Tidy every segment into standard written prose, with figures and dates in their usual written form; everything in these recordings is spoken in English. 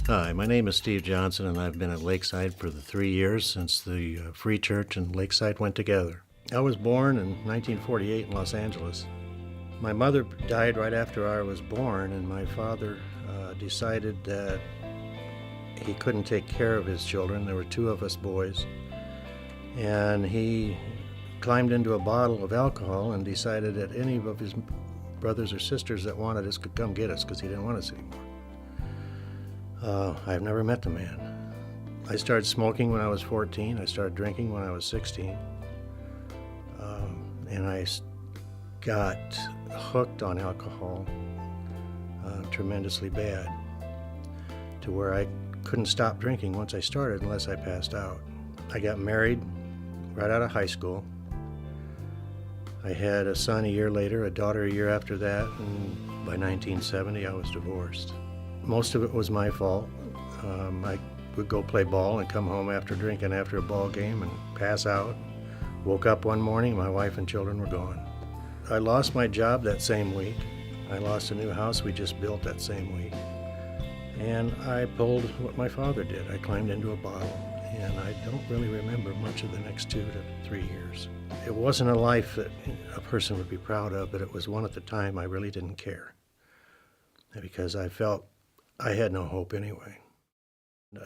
Hi, my name is Steve Johnson, and I've been at Lakeside for the 3 years since the Free Church and Lakeside went together. I was born in 1948 in Los Angeles. My mother died right after I was born, and my father decided that he couldn't take care of his children. There were two of us boys, and he climbed into a bottle of alcohol and decided that any of his brothers or sisters that wanted us could come get us because he didn't want us anymore. I've never met the man. I started smoking when I was 14. I started drinking when I was 16. And I got hooked on alcohol tremendously bad to where I couldn't stop drinking once I started unless I passed out. I got married right out of high school. I had a son a year later, a daughter a year after that, and by 1970 I was divorced. Most of it was my fault. I would go play ball and come home after drinking after a ball game and pass out. Woke up one morning, my wife and children were gone. I lost my job that same week. I lost a new house we just built that same week. And I pulled what my father did. I climbed into a bottle, and I don't really remember much of the next 2 to 3 years. It wasn't a life that a person would be proud of, but it was one at the time I really didn't care, because I felt I had no hope anyway.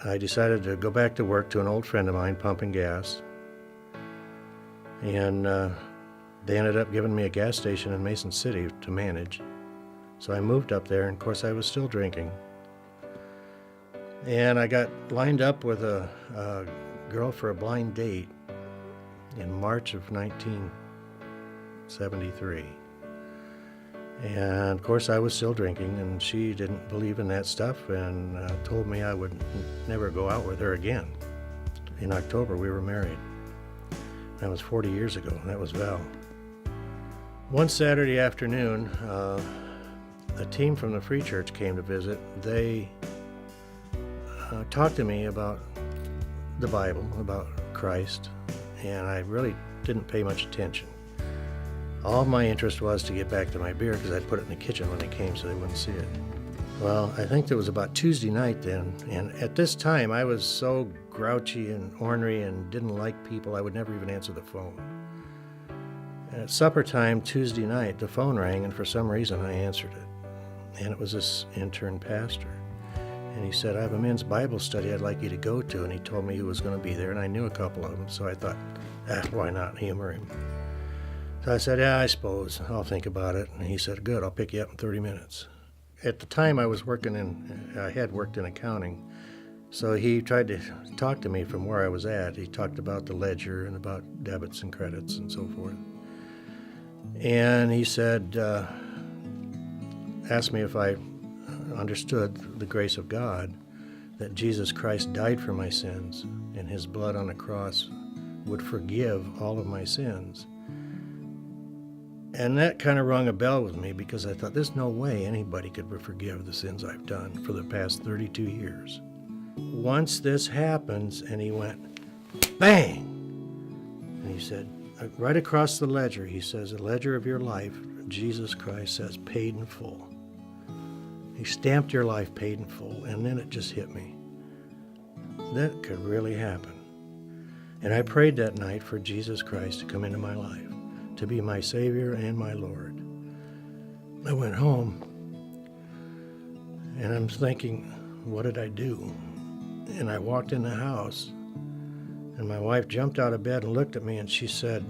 I decided to go back to work to an old friend of mine pumping gas, and they ended up giving me a gas station in Mason City to manage. So I moved up there, and of course I was still drinking. And I got lined up with a girl for a blind date in March of 1973. And of course I was still drinking, and she didn't believe in that stuff and told me I would never go out with her again. In October we were married. That was 40 years ago. That was Val. One Saturday afternoon, a team from the Free Church came to visit. They talked to me about the Bible, about Christ, and I really didn't pay much attention. All my interest was to get back to my beer because I'd put it in the kitchen when they came so they wouldn't see it. Well, I think it was about Tuesday night then, and at this time I was so grouchy and ornery and didn't like people I would never even answer the phone. At supper time Tuesday night, the phone rang, and for some reason I answered it. And it was this intern pastor. And he said, "I have a men's Bible study I'd like you to go to," and he told me who was going to be there, and I knew a couple of them, so I thought, why not humor him? So I said, "Yeah, I suppose. I'll think about it." And he said, "Good, I'll pick you up in 30 minutes. At the time I had worked in accounting, so he tried to talk to me from where I was at. He talked about the ledger and about debits and credits and so forth. And he said, asked me if I understood the grace of God, that Jesus Christ died for my sins, and his blood on the cross would forgive all of my sins. And that kind of rung a bell with me, because I thought, there's no way anybody could forgive the sins I've done for the past 32 years. Once this happens, and he went, bang! And he said, right across the ledger, he says, "The ledger of your life, Jesus Christ says, paid in full." He stamped your life paid in full, and then it just hit me. That could really happen. And I prayed that night for Jesus Christ to come into my life, to be my Savior and my Lord. I went home, and I'm thinking, what did I do? And I walked in the house, and my wife jumped out of bed and looked at me, and she said,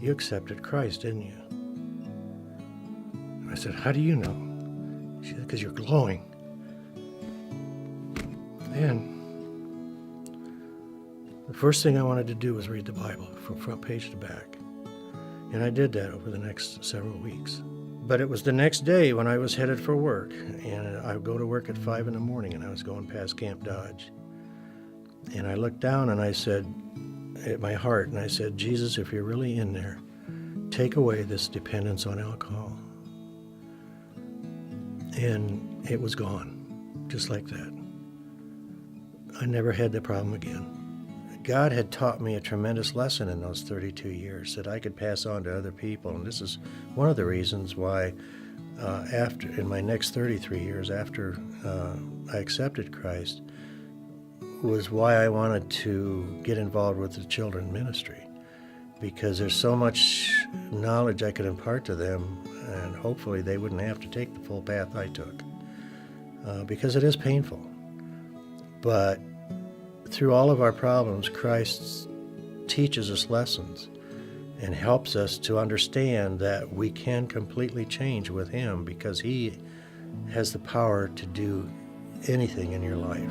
"You accepted Christ, didn't you?" I said, "How do you know?" She said, "Because you're glowing." And the first thing I wanted to do was read the Bible from front page to back. And I did that over the next several weeks. But it was the next day when I was headed for work, and I would go to work at 5 in the morning, and I was going past Camp Dodge. And I looked down and I said, at my heart, and I said, "Jesus, if you're really in there, take away this dependence on alcohol." And it was gone, just like that. I never had the problem again. God had taught me a tremendous lesson in those 32 years that I could pass on to other people, and this is one of the reasons why after, in my next 33 years after I accepted Christ, was why I wanted to get involved with the children ministry, because there's so much knowledge I could impart to them, and hopefully they wouldn't have to take the full path I took, because it is painful. But through all of our problems, Christ teaches us lessons and helps us to understand that we can completely change with Him, because He has the power to do anything in your life.